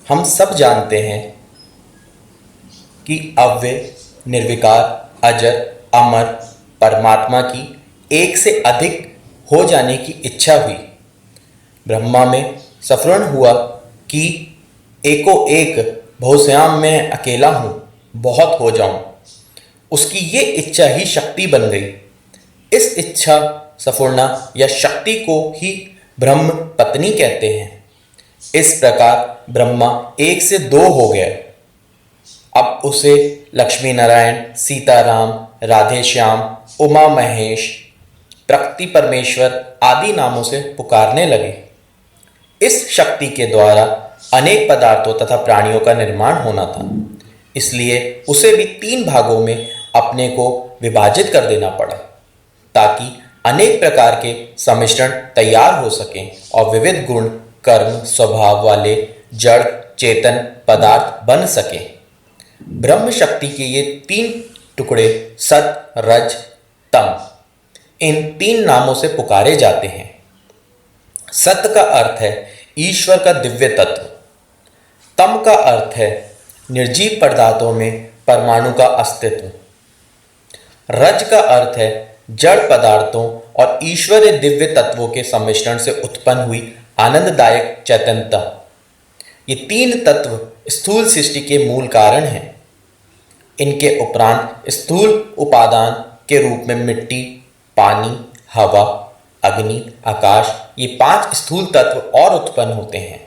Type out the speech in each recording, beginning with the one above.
हम सब जानते हैं कि अव्यय, निर्विकार, अजर, अमर परमात्मा की एक से अधिक हो जाने की इच्छा हुई। ब्रह्मा में स्फुरण हुआ कि एको एक बहुश्याम मैं अकेला हूँ, बहुत हो जाऊं। उसकी ये इच्छा ही शक्ति बन गई। इस इच्छा स्फुरना या शक्ति को ही ब्रह्म पत्नी कहते हैं। इस प्रकार ब्रह्मा एक से दो हो गया। अब उसे लक्ष्मी नारायण, सीताराम, राधे श्याम, उमा महेश, प्रकृति परमेश्वर आदि नामों से पुकारने लगे। इस शक्ति के द्वारा अनेक पदार्थों तथा प्राणियों का निर्माण होना था, इसलिए उसे भी तीन भागों में अपने को विभाजित कर देना पड़ा, ताकि अनेक प्रकार के सम्मिश्रण तैयार हो सकें और विविध गुण, कर्म, स्वभाव वाले जड़ चेतन पदार्थ बन सकें। ब्रह्म शक्ति के ये तीन टुकड़े सत, रज, तम, इन तीन नामों से पुकारे जाते हैं। सत का अर्थ है ईश्वर का दिव्य तत्व। तम का अर्थ है निर्जीव पदार्थों में परमाणु का अस्तित्व। रज का अर्थ है जड़ पदार्थों और ईश्वरीय दिव्य तत्वों के सम्मिश्रण से उत्पन्न हुई आनंददायक चैतन्यता। ये तीन तत्व स्थूल सृष्टि के मूल कारण हैं। इनके उपरांत स्थूल उपादान के रूप में मिट्टी, पानी, हवा, अग्नि, आकाश, ये पांच स्थूल तत्व और उत्पन्न होते हैं।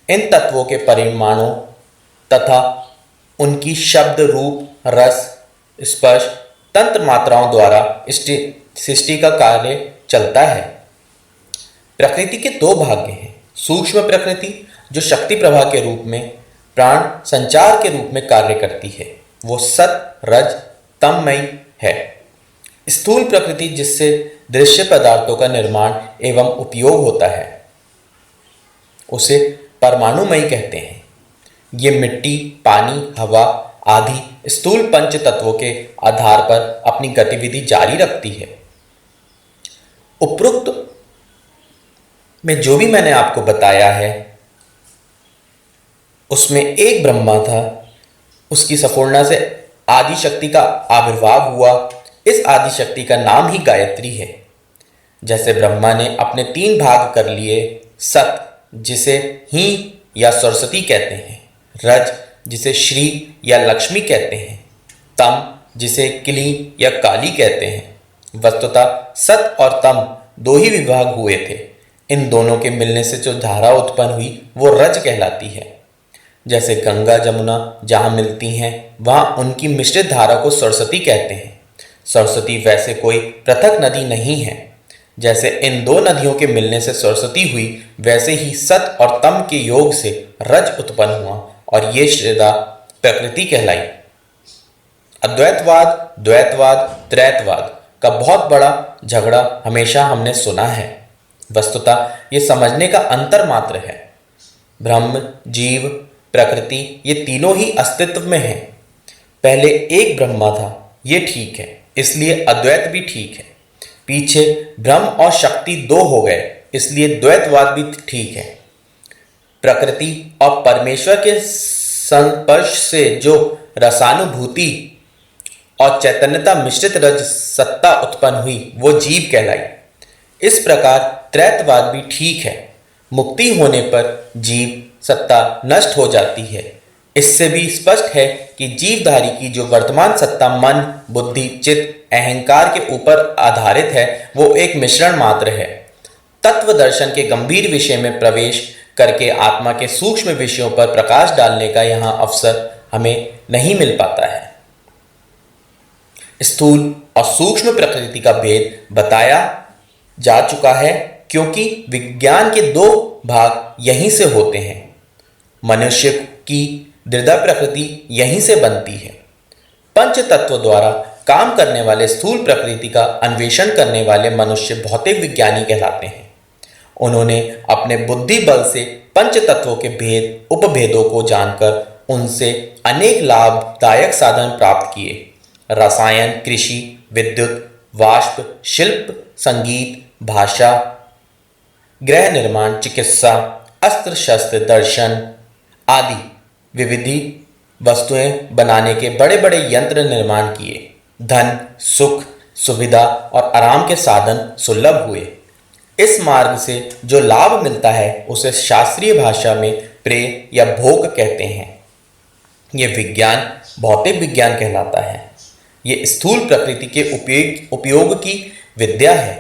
इन तत्वों के परिमाणों तथा उनकी शब्द, रूप, रस, स्पर्श, तंत्र मात्राओं द्वारा सृष्टि का कार्य चलता है। प्रकृति के दो भाग हैं। सूक्ष्म प्रकृति जो शक्ति प्रवाह के रूप में प्राण संचार के रूप में कार्य करती है, वो सत, रज, तममयी है। स्थूल प्रकृति जिससे दृश्य पदार्थों का निर्माण एवं उपयोग होता है, उसे परमाणुमयी कहते हैं। ये मिट्टी, पानी, हवा आदि स्थूल पंच तत्वों के आधार पर अपनी गतिविधि जारी रखती है। उपरोक्त में जो भी मैंने आपको बताया है, उसमें एक ब्रह्मा था, उसकी संपूर्णता से आदि शक्ति का आविर्भाव हुआ। इस आदि शक्ति का नाम ही गायत्री है। जैसे ब्रह्मा ने अपने तीन भाग कर लिए, सत जिसे ही या सरस्वती कहते हैं, रज जिसे श्री या लक्ष्मी कहते हैं, तम जिसे किली या काली कहते हैं। वस्तुतः सत और तम दो ही विभाग हुए थे। इन दोनों के मिलने से जो धारा उत्पन्न हुई वो रज कहलाती है। जैसे गंगा जमुना जहाँ मिलती हैं वहाँ उनकी मिश्रित धारा को सरस्वती कहते हैं। सरस्वती वैसे कोई पृथक नदी नहीं है। जैसे इन दो नदियों के मिलने से सरस्वती हुई, वैसे ही सत और तम के योग से रज उत्पन्न हुआ और ये श्रद्धा प्रकृति कहलाई। अद्वैतवाद, द्वैतवाद, त्रैतवाद का बहुत बड़ा झगड़ा हमेशा हमने सुना है। वस्तुतः ये समझने का अंतर मात्र है। ब्रह्म, जीव, प्रकृति ये तीनों ही अस्तित्व में हैं। पहले एक ब्रह्मा था, ये ठीक है, इसलिए अद्वैत भी ठीक है। पीछे ब्रह्म और शक्ति दो हो गए, इसलिए द्वैतवाद भी ठीक है। प्रकृति और परमेश्वर के संस्पर्श से जो रसानुभूति और चैतन्यता मिश्रित रज सत्ता उत्पन्न हुई वो जीव कहलाई। इस प्रकार त्रैतवाद भी ठीक है। मुक्ति होने पर जीव सत्ता नष्ट हो जाती है। इससे भी स्पष्ट है कि जीवधारी की जो वर्तमान सत्ता मन, बुद्धि, चित्त, अहंकार के ऊपर आधारित है वो एक मिश्रण मात्र है। तत्व दर्शन के गंभीर विषय में प्रवेश करके आत्मा के सूक्ष्म विषयों पर प्रकाश डालने का यहाँ अवसर हमें नहीं मिल पाता है। स्थूल और सूक्ष्म प्रकृति का भेद बताया जा चुका है, क्योंकि विज्ञान के दो भाग यहीं से होते हैं। मनुष्य की दृढ़ प्रकृति यहीं से बनती है। पंच तत्व द्वारा काम करने वाले स्थूल प्रकृति का अन्वेषण करने वाले मनुष्य भौतिक विज्ञानी कहलाते हैं। उन्होंने अपने बुद्धि बल से पंच तत्वों के भेद उपभेदों को जानकर उनसे अनेक लाभदायक साधन प्राप्त किए। रसायन, कृषि, विद्युत, वाष्प, शिल्प, संगीत, भाषा, गृह निर्माण, चिकित्सा अस्त्र शस्त्र दर्शन आदि विविधि वस्तुएं बनाने के बड़े बड़े यंत्र निर्माण किए। धन सुख सुविधा और आराम के साधन सुलभ हुए। इस मार्ग से जो लाभ मिलता है उसे शास्त्रीय भाषा में प्रेय या भोग कहते हैं। ये विज्ञान भौतिक विज्ञान कहलाता है। ये स्थूल प्रकृति के उपयोग की विद्या है।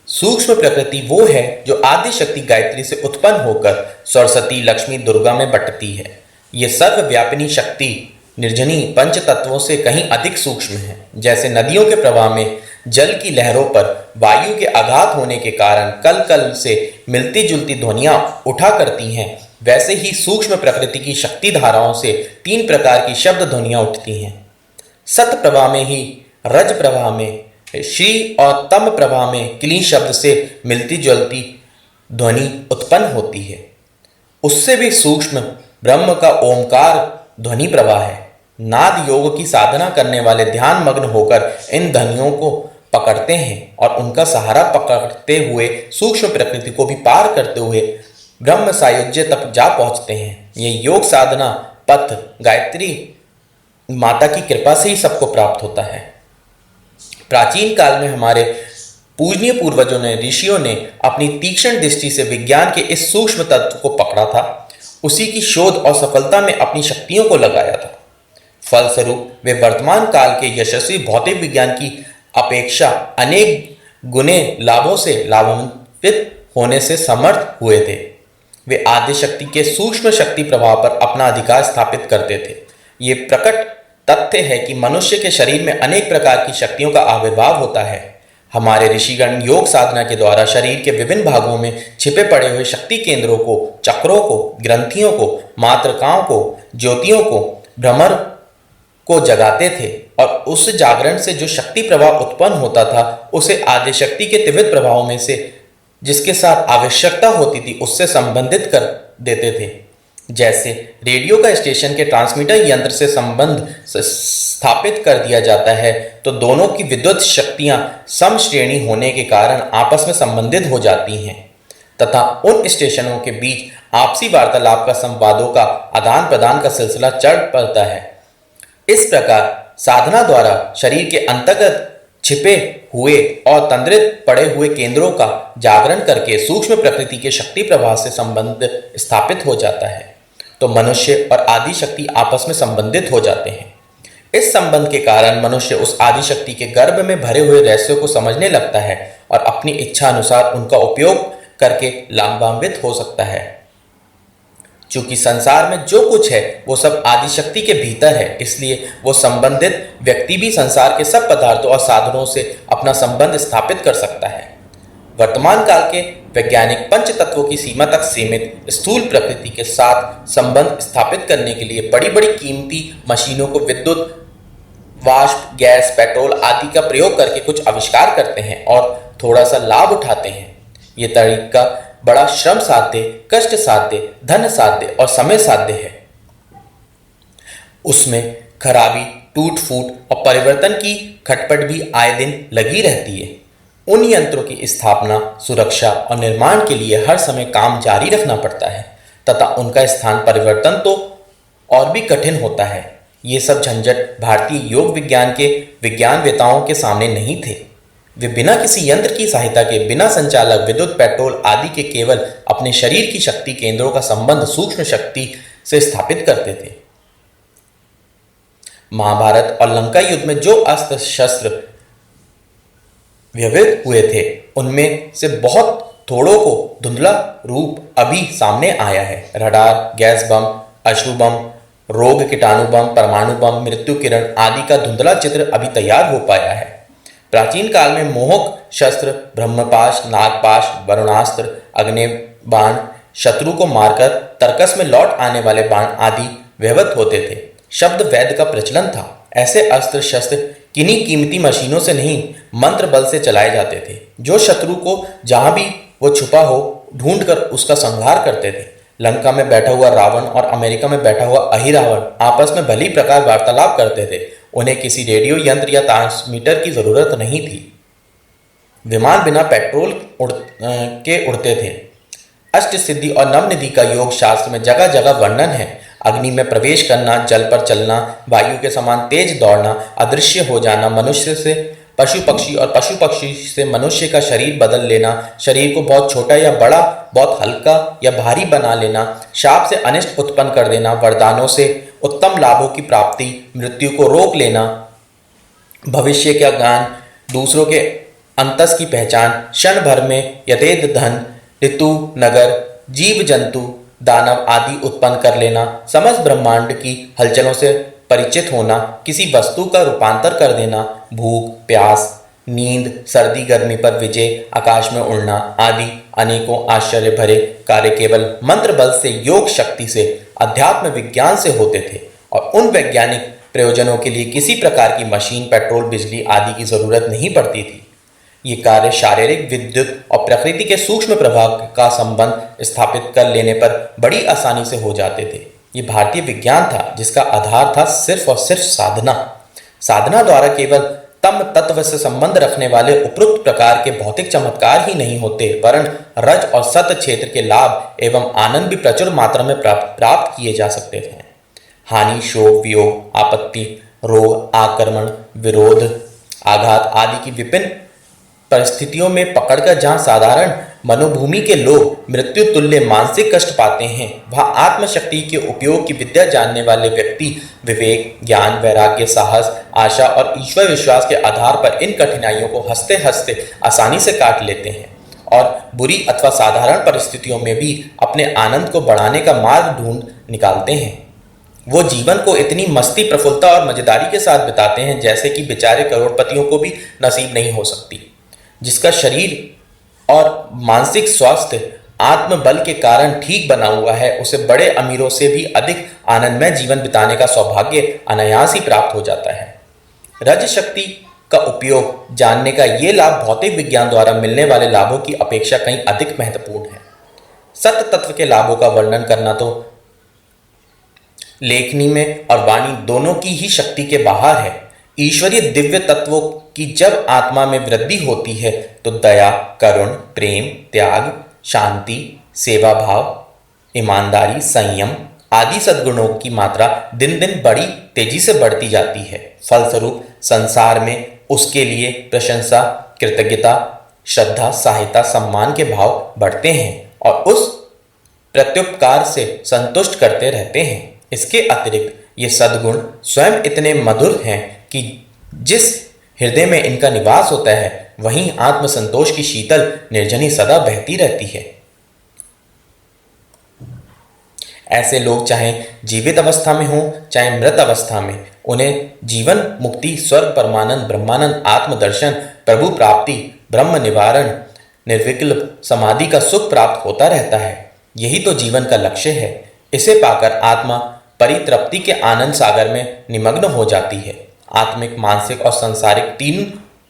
सूक्ष्म प्रकृति वो है जो आदि शक्ति गायत्री से उत्पन्न होकर सरस्वती लक्ष्मी दुर्गा में बंटती है। ये सर्वव्यापिनी शक्ति निर्जनी पंच तत्वों से कहीं अधिक सूक्ष्म है। जैसे नदियों के प्रवाह में जल की लहरों पर वायु के आघात होने के कारण कल कल से मिलती जुलती ध्वनियां उठा करती हैं, वैसे ही सूक्ष्म प्रकृति की शक्ति धाराओं से 3 प्रकार की शब्द ध्वनियां उठती हैं। सत प्रवाह में ही रज प्रवाह में श्री और तम प्रवाह में क्लीं शब्द से मिलती जुलती ध्वनि उत्पन्न होती है। उससे भी सूक्ष्म ब्रह्म का ओमकार ध्वनि प्रवाह है। नाद योग की साधना करने वाले ध्यान मग्न होकर इन ध्वनियों को पकड़ते हैं और उनका सहारा पकड़ते हुए सूक्ष्म प्रकृति को भी पार करते हुए ब्रह्म सायुज्य तक जा पहुंचते हैं। ये योग साधना पथ गायत्री माता की कृपा से ही सबको प्राप्त होता है। प्राचीन काल में हमारे पूजनीय पूर्वजों ने ऋषियों ने अपनी तीक्ष्ण दृष्टि से विज्ञान के इस सूक्ष्म तत्व को पकड़ा था। उसी की शोध और सफलता में अपनी शक्तियों को लगाया था। फलस्वरूप वे वर्तमान काल के यशस्वी भौतिक विज्ञान की अपेक्षा अनेक गुने लाभों से लाभान्वित होने से समर्थ हुए थे। वे आदि शक्ति के सूक्ष्म शक्ति प्रभाव पर अपना अधिकार स्थापित करते थे। ये प्रकट तथ्य है कि मनुष्य के शरीर में अनेक प्रकार की शक्तियों का आविर्भाव होता है। हमारे ऋषिगण योग साधना के द्वारा शरीर के विभिन्न भागों में छिपे पड़े हुए शक्ति केंद्रों को, चक्रों को, ग्रंथियों को, मातृकाओं को, ज्योतियों को, भ्रमर को जगाते थे और उस जागरण से जो शक्ति प्रभाव उत्पन्न होता था उसे आदि शक्ति के त्रिविध प्रभावों में से जिसके साथ आवश्यकता होती थी उससे संबंधित कर देते थे। जैसे रेडियो का स्टेशन के ट्रांसमीटर यंत्र से संबंध स्थापित कर दिया जाता है तो दोनों की विद्युत शक्तियां समश्रेणी होने के कारण आपस में संबंधित हो जाती हैं तथा उन स्टेशनों के बीच आपसी वार्तालाप का संवादों का आदान प्रदान का सिलसिला चढ़ पड़ता है। इस प्रकार साधना द्वारा शरीर के अंतर्गत छिपे हुए और तंद्रित पड़े हुए केंद्रों का जागरण करके सूक्ष्म प्रकृति के शक्ति प्रवाह से संबंध स्थापित हो जाता है तो मनुष्य और आदि शक्ति आपस में संबंधित हो जाते हैं। इस संबंध के कारण मनुष्य उस आदि शक्ति के गर्भ में भरे हुए रहस्यों को समझने लगता है और अपनी इच्छा अनुसार उनका उपयोग करके लाभान्वित हो सकता है। चूंकि संसार में जो कुछ है वो सब आदि शक्ति के भीतर है, इसलिए वो संबंधित व्यक्ति भी संसार के सब पदार्थों और साधनों से अपना संबंध स्थापित कर सकता है। वर्तमान काल के वैज्ञानिक पंच तत्वों की सीमा तक सीमित स्थूल प्रकृति के साथ संबंध स्थापित करने के लिए बड़ी बड़ी कीमती मशीनों को विद्युत, वाष्प, गैस, पेट्रोल आदि का प्रयोग करके कुछ आविष्कार करते हैं और थोड़ा सा लाभ उठाते हैं। ये तरीका बड़ा श्रम साध्य, कष्ट साध्य, धन साध्य और समय साध्य है। उसमें खराबी, टूट फूट और परिवर्तन की खटपट भी आए दिन लगी रहती है। उन यंत्रों की स्थापना, सुरक्षा और निर्माण के लिए हर समय काम जारी रखना पड़ता है तथा उनका स्थान परिवर्तन तो और भी कठिन होता है। ये सब झंझट भारतीय योग विज्ञान के विज्ञानवेताओं के सामने नहीं थे। वे बिना किसी यंत्र की सहायता के, बिना संचालक, विद्युत, पेट्रोल आदि के केवल अपने शरीर की शक्ति केंद्रों का संबंध सूक्ष्म शक्ति से स्थापित करते थे। महाभारत और लंका युद्ध में जो अस्त्र शस्त्र व्यवहृत हुए थे उनमें से बहुत थोड़ों को धुंधला रूप अभी सामने आया है। रडार, गैस बम, अश्रु बम, रोग कीटाणु बम, परमाणु बम, मृत्यु किरण आदि का धुंधला चित्र अभी तैयार हो पाया है। प्राचीन काल में मोहक शस्त्र ब्रह्मपाश, नागपाश, वरुणास्त्र, अग्नि बाण, शत्रु को मारकर तर्कस में लौट आने वाले बाण आदि व्यवहृत होते थे। शब्द वैद्य का प्रचलन था। ऐसे अस्त्र शस्त्र किन्हीं कीमती मशीनों से नहीं, मंत्र बल से चलाए जाते थे जो शत्रु को जहां भी वो छुपा हो ढूंढकर उसका संहार करते थे। लंका में बैठा हुआ रावण और अमेरिका में बैठा हुआ अहिरावण आपस में भली प्रकार वार्तालाप करते थे। उन्हें किसी रेडियो यंत्र या ट्रांसमीटर की जरूरत नहीं थी। विमान बिना पेट्रोल के उड़ते थे। अष्ट सिद्धि और नवनिधि का योग शास्त्र में जगह जगह वर्णन है। अग्नि में प्रवेश करना, जल पर चलना, वायु के समान तेज दौड़ना, अदृश्य हो जाना, मनुष्य से पशु पक्षी और पशु पक्षी से मनुष्य का शरीर बदल लेना, शरीर को बहुत छोटा या बड़ा, बहुत हल्का या भारी बना लेना, शाप से अनिष्ट उत्पन्न कर देना, वरदानों से उत्तम लाभों की प्राप्ति, मृत्यु को रोक लेना, भविष्य का ज्ञान, दूसरों के अंतस की पहचान, क्षण भर में यथेद धन, ऋतु, नगर, जीव जंतु, दानव आदि उत्पन्न कर लेना, समस्त ब्रह्मांड की हलचलों से परिचित होना, किसी वस्तु का रूपांतर कर देना, भूख, प्यास, नींद, सर्दी गर्मी पर विजय, आकाश में उड़ना आदि अनेकों आश्चर्य भरे कार्य केवल मंत्र बल से, योग शक्ति से, अध्यात्म विज्ञान से होते थे और उन वैज्ञानिक प्रयोजनों के लिए किसी प्रकार की मशीन, पेट्रोल, बिजली आदि की जरूरत नहीं पड़ती थी। ये कार्य शारीरिक, विद्युत और प्रकृति के सूक्ष्म प्रभाव का संबंध स्थापित कर लेने पर बड़ी आसानी से हो जाते थे। ये भारतीय विज्ञान था जिसका आधार था सिर्फ और सिर्फ साधना। साधना द्वारा केवल तम तत्व से संबंध रखने वाले उपरोक्त प्रकार के भौतिक चमत्कार ही नहीं होते, वरन रज और सत क्षेत्र के लाभ एवं आनंद भी प्रचुर मात्रा में प्राप्त किए जा सकते थे। हानि, शोक, वियोग, आपत्ति, रोग, आक्रमण, विरोध, आघात आदि की विभिन्न परिस्थितियों में पकड़कर जहां साधारण मनोभूमि के लोग मृत्यु तुल्य मानसिक कष्ट पाते हैं, वहां आत्मशक्ति के उपयोग की विद्या जानने वाले व्यक्ति विवेक, ज्ञान, वैराग्य, साहस, आशा और ईश्वर विश्वास के आधार पर इन कठिनाइयों को हंसते हंसते आसानी से काट लेते हैं और बुरी अथवा साधारण परिस्थितियों में भी अपने आनंद को बढ़ाने का मार्ग ढूंढ निकालते हैं। वो जीवन को इतनी मस्ती, प्रफुल्लता और मजेदारी के साथ बिताते हैं जैसे कि बेचारे करोड़पतियों को भी नसीब नहीं हो सकती। जिसका शरीर और मानसिक स्वास्थ्य आत्मबल के कारण ठीक बना हुआ है, उसे बड़े अमीरों से भी अधिक आनंदमय जीवन बिताने का सौभाग्य अनायास ही प्राप्त हो जाता है। रज शक्ति का उपयोग जानने का ये लाभ भौतिक विज्ञान द्वारा मिलने वाले लाभों की अपेक्षा कहीं अधिक महत्वपूर्ण है। सत्य तत्व के लाभों का वर्णन करना तो लेखनी में और वाणी दोनों की ही शक्ति के बाहर है। ईश्वरीय दिव्य तत्वों की जब आत्मा में वृद्धि होती है तो दया, करुण, प्रेम, त्याग, शांति, सेवा भाव, ईमानदारी, संयम आदि सद्गुणों की मात्रा दिन दिन बड़ी तेजी से बढ़ती जाती है। फलस्वरूप संसार में उसके लिए प्रशंसा, कृतज्ञता, श्रद्धा, सहायता, सम्मान के भाव बढ़ते हैं और उस प्रत्युपकार से संतुष्ट करते रहते हैं। इसके अतिरिक्त ये सद्गुण स्वयं इतने मधुर हैं कि जिस हृदय में इनका निवास होता है वहीं आत्मसंतोष की शीतल निर्जनी सदा बहती रहती है। ऐसे लोग चाहे जीवित अवस्था में हों चाहे मृत अवस्था में, उन्हें जीवन मुक्ति, स्वर्ग, परमानंद, ब्रह्मानंद, आत्मदर्शन, प्रभु प्राप्ति, ब्रह्म निवारण, निर्विकल्प समाधि का सुख प्राप्त होता रहता है। यही तो जीवन का लक्ष्य है। इसे पाकर आत्मा परितृप्ति के आनंद सागर में निमग्न हो जाती है। आत्मिक, मानसिक और सांसारिक तीन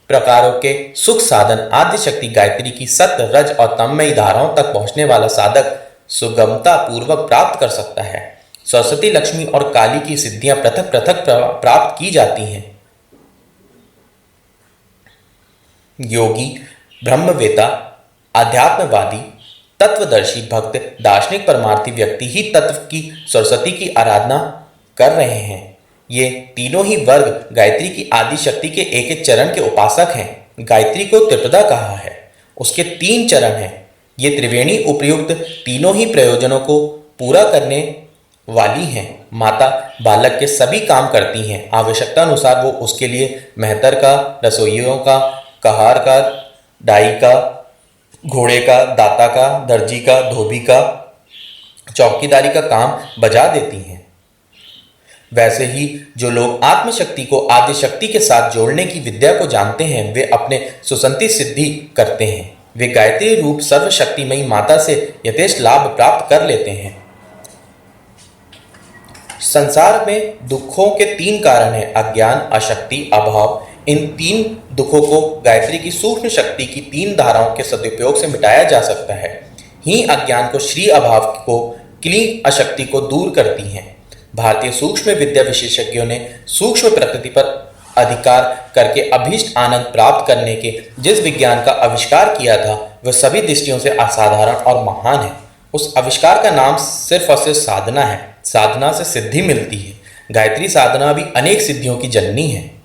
प्रकारों के सुख साधन आद्य शक्ति गायत्री की सत्य, रज और तममयी धाराओं तक पहुंचने वाला साधक सुगमता पूर्वक प्राप्त कर सकता है। सरस्वती, लक्ष्मी और काली की सिद्धियां पृथक पृथक प्राप्त की जाती हैं। योगी, ब्रह्मवेता, अध्यात्मवादी, तत्वदर्शी भक्त, दार्शनिक, परमार्थी व्यक्ति ही तत्व की सरस्वती की आराधना कर रहे हैं। ये तीनों ही वर्ग गायत्री की आदि शक्ति के एक एक चरण के उपासक हैं। गायत्री को त्रिपदा कहा है। उसके 3 चरण हैं। ये त्रिवेणी उपयुक्त तीनों ही प्रयोजनों को पूरा करने वाली हैं। माता बालक के सभी काम करती हैं। आवश्यकता अनुसार वो उसके लिए मेहतर का, रसोइयों का, कहार का, डाई का, घोड़े का, दाता का, दर्जी का, धोबी का, चौकीदारी का काम बजा देती हैं। वैसे ही जो लोग आत्मशक्ति को आदि शक्ति के साथ जोड़ने की विद्या को जानते हैं, वे अपने सुसंति सिद्धि करते हैं। वे गायत्री रूप सर्वशक्तिमयी माता से यथेष्ट लाभ प्राप्त कर लेते हैं। संसार में दुखों के 3 कारण हैं: अज्ञान, अशक्ति, अभाव। इन 3 दुखों को गायत्री की सूक्ष्म शक्ति की 3 धाराओं के सदुपयोग से मिटाया जा सकता है। ही अज्ञान को, श्री अभाव को, क्लीं अशक्ति को दूर करती हैं। भारतीय सूक्ष्म विद्या विशेषज्ञों ने सूक्ष्म प्रकृति पर अधिकार करके अभीष्ट आनंद प्राप्त करने के जिस विज्ञान का आविष्कार किया था वह सभी दृष्टियों से असाधारण और महान है। उस आविष्कार का नाम सिर्फ और सिर्फ साधना है। साधना से सिद्धि मिलती है। गायत्री साधना भी अनेक सिद्धियों की जननी है।